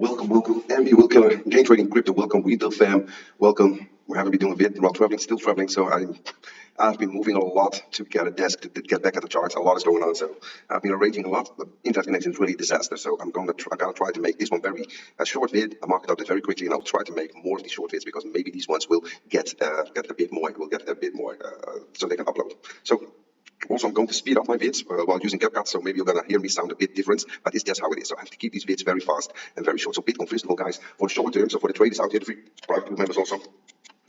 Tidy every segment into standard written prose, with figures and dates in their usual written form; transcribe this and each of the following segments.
welcome, MB Will Killer, Gain Trading Crypto, welcome, Retail Fam, welcome. We haven't been doing a vid while traveling, still traveling, so I've been moving a lot to get a desk to get back at the charts. A lot is going on, so I've been arranging a lot. The internet connection is really a disaster, so I'm gonna try to make this one very a short vid. I mark it out very quickly, and I'll try to make more of these short vids because maybe these ones will get a bit more, so they can upload. So. Also, I'm going to speed up my vids while using CapCut, so maybe you're going to hear me sound a bit different, but it's just how it is. So I have to keep these vids very fast and very short. So Bitcoin, first of all, guys, for the short term, so for the traders out here, the free private group members also,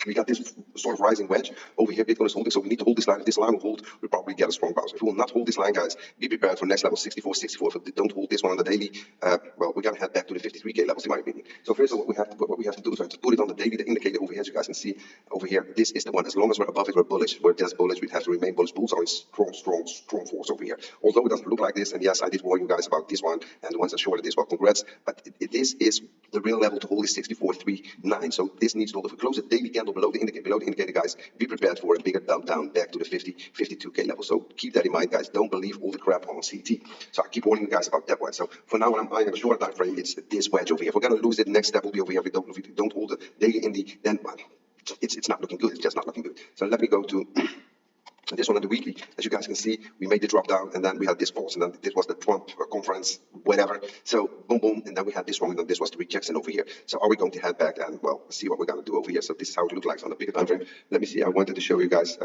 we got this sort of rising wedge over here. Bitcoin is holding, so we need to hold this line. If this line will hold, we'll probably get a strong bounce. If we will not hold this line, guys, be prepared for next level 64. If we don't hold this one on the daily, well, we're gonna head back to the 53K levels, in my opinion. So first of all, what we have to do is we have to put it on the daily, the indicator over here, as you guys can see over here. This is the one. As long as we're above it, we're bullish. We're just bullish. We have to remain bullish. Bulls are in strong force over here. Although it doesn't look like this, and yes, I did warn you guys about this one and the ones that shorted this. Well, congrats. But this is the real level to hold is 64.39. So this needs to hold. If we close the daily candle below the indicator, guys, be prepared for a bigger dump down back to the 52K level. So keep that in mind, guys. Don't believe all the crap on CT. So I keep warning you guys about that one. So for now, when I'm eyeing a shorter time frame, it's this wedge over here. If we're gonna lose it, the next step will be over here. If we don't hold the daily indie, then well, it's not looking good. It's just not looking good. So let me go to this one on the weekly. As you guys can see, we made the drop down, and then we had this pulse, and then this was the Trump conference, whatever. So boom, boom, and then we had this one, and then this was the rejection over here. So are we going to head back and, well, see what we're going to do over here? So this is how it looks like on the bigger time frame. Let me see. I wanted to show you guys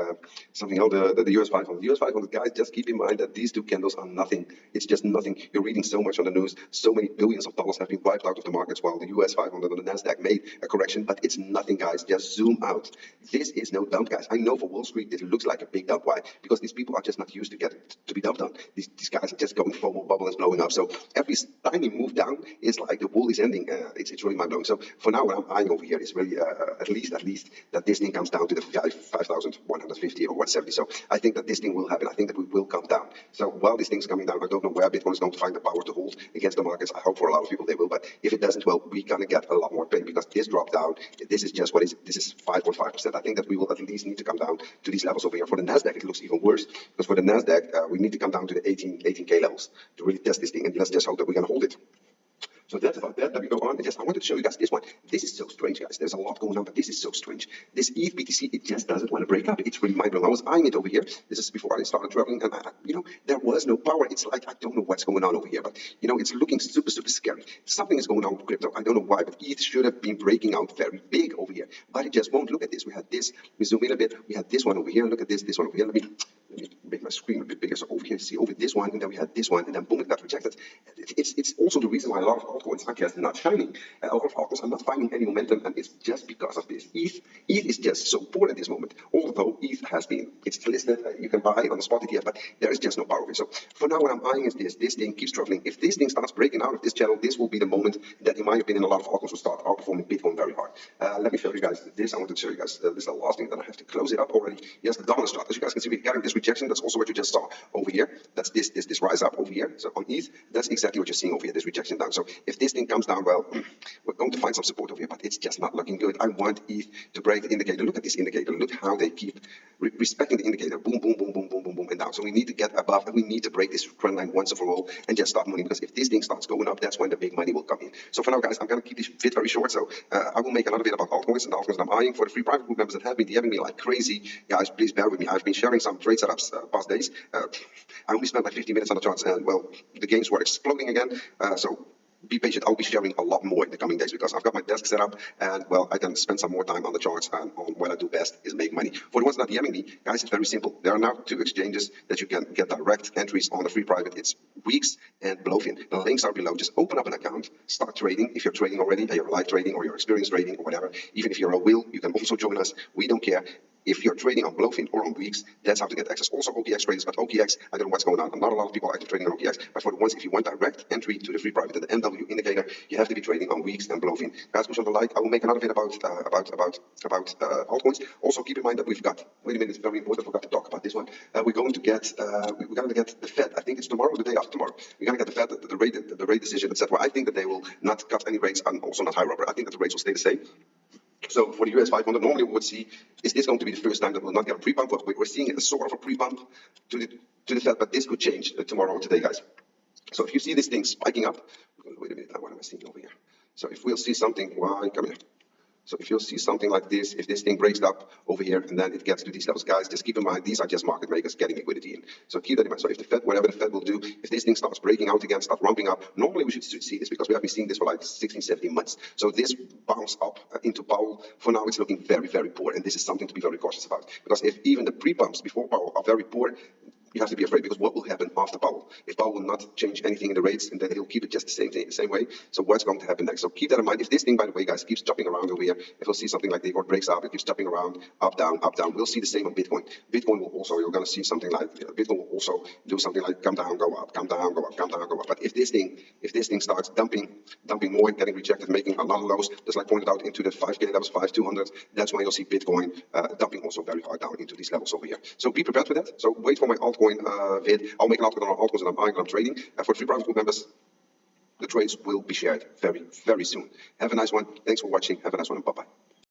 something else. The US 500. The US 500, guys, just keep in mind that these two candles are nothing. It's just nothing. You're reading so much on the news. So many billions of dollars have been wiped out of the markets while the US 500 and the NASDAQ made a correction, but it's nothing, guys. Just zoom out. This is no dump, guys. I know for Wall Street, it looks like a big dump. Why? Because these people are just not used to be dumped on. These guys are just going FOMO, bubble is blowing up. So every tiny move down is like the wall is ending. It's really mind blowing. So for now, what I'm eyeing over here is really at least that this thing comes down to the 5,150 or 170. So I think that this thing will happen. I think that we will come down. So while this thing's coming down, I don't know where Bitcoin is going to find the power to hold against the markets. I hope for a lot of people they will, but if it doesn't, well, we're gonna get a lot more pain because this drop down, this is just what is this is 5.5%. I think that we will at least need to come down to these levels over here. For the NASDAQ, it looks even worse. Because for the NASDAQ, we need to come down to the 18K levels to really test this thing, and let's just hope that we can hold it. So that's about that. Let me go on. I wanted to show you guys this one. This is so strange, guys. There's a lot going on, but this is so strange. This ETH BTC, it just doesn't want to break up. It's really mind blowing. I was eyeing it over here. This is before I started traveling, and there was no power. It's like I don't know what's going on over here, but it's looking super scary. Something is going on with crypto. I don't know why, but ETH should have been breaking out very big over here, but it just won't. Look at this. We had this. We zoom in a bit. We had this one over here. Look at this one over here. Let me make my screen a bit bigger. So over here, see over this one, and then we had this one, and then boom, it got rejected. It's also the reason why a lot of altcoins are just not shining. A lot of altcoins are not finding any momentum, and it's just because of this. ETH is just so poor at this moment. Although ETH it's listed, you can buy it on the spot ETF, but there is just no power of it. So for now, what I'm eyeing is this thing keeps struggling. If this thing starts breaking out of this channel, this will be the moment that, in my opinion, a lot of altcoins will start outperforming Bitcoin very hard. Let me show you guys this. I want to show you guys this is the last thing that I have to close it up already. Yes, the dominant chart. As you guys can see, we're getting this rejection. That's also what you just saw over here. That's this rise up over here. So on ETH, that's exactly what you're seeing over here, this rejection down. So if this thing comes down, well, we're going to find some support over here, but it's just not looking good. I want ETH to break the indicator. Look at this indicator. Look how they keep respecting the indicator. Boom, boom, boom, boom, boom, boom, boom, and down. So we need to get above, and we need to break this trend line once and for all and just start money, because if this thing starts going up, that's when the big money will come in. So for now, guys, I'm going to keep this vid very short. So I will make another vid about altcoins and altcoins that I'm eyeing. For the free private group members that have been DMing me like crazy, guys, please bear with me. I've been sharing some trade setups past days. I only spent like 15 minutes on the charts, and well, the gains were exploding again. So be patient. I'll be sharing a lot more in the coming days because I've got my desk set up, and well, I can spend some more time on the charts and on what I do best is make money. For the ones not DMing me, guys, it's very simple. There are now 2 exchanges that you can get direct entries on the free private. It's Weex and BLOFIN. The links are below. Just open up an account, start trading. If you're trading already, you're live trading or you're experienced trading or whatever. Even if you're a will, you can also join us. We don't care. If you're trading on BLOFIN or on Weex, that's how to get access. Also OKX traders, but OKX, I don't know what's going on. Not a lot of people are actually trading on OKX, but for the ones, if you want direct entry to the free private and the MW indicator, you have to be trading on Weex and BLOFIN. Guys, push on the like. I will make another video about altcoins. Also, keep in mind that we've got. Wait a minute, it's very important. I forgot to talk about this one. We're going to get the Fed. I think it's tomorrow, or the day after tomorrow. We're going to get the Fed, the rate decision, etc. I think that they will not cut any rates and also not high rubber. I think that the rates will stay the same. So for the US 500, normally we would see, is this going to be the first time that we'll not get a pre-pump? We're seeing a sort of a pre-pump to the Fed, but this could change tomorrow or today, guys. So if you see this thing spiking up, wait a minute, what am I seeing over here? So if we'll see something, why, come here. So if you'll see something like this, if this thing breaks up over here and then it gets to these levels, guys, just keep in mind, these are just market makers getting liquidity in. So keep that in mind. So if the Fed, whatever the Fed will do, if this thing starts breaking out again, start ramping up, normally we should see this because we have been seeing this for like 16, 17 months. So this bounce up into Powell, for now, it's looking very, very poor. And this is something to be very cautious about. Because if even the pre-pumps before Powell are very poor, you have to be afraid because what will happen after Powell? If Powell will not change anything in the rates, and then he'll keep it just the same thing, the same way. So what's going to happen next? So keep that in mind. If this thing, by the way, guys, keeps jumping around over here, if we'll see something like the or breaks up, it keeps jumping around, up, down, we'll see the same on Bitcoin. Bitcoin will also, you're going to see something like, Bitcoin will also do something like come down, go up, come down, go up, come down, go up. But if this thing starts dumping more, getting rejected, making a lot of lows, just like pointed out into the 5K levels, 5,200, that's when you'll see Bitcoin dumping also very hard down into these levels over here. So be prepared for that. So wait for my altcoin vid. I'll make an article on altcoins that I'm buying and I'm trading. For free private group members, the trades will be shared very, very soon. Have a nice one. Thanks for watching. Have a nice one. Bye-bye.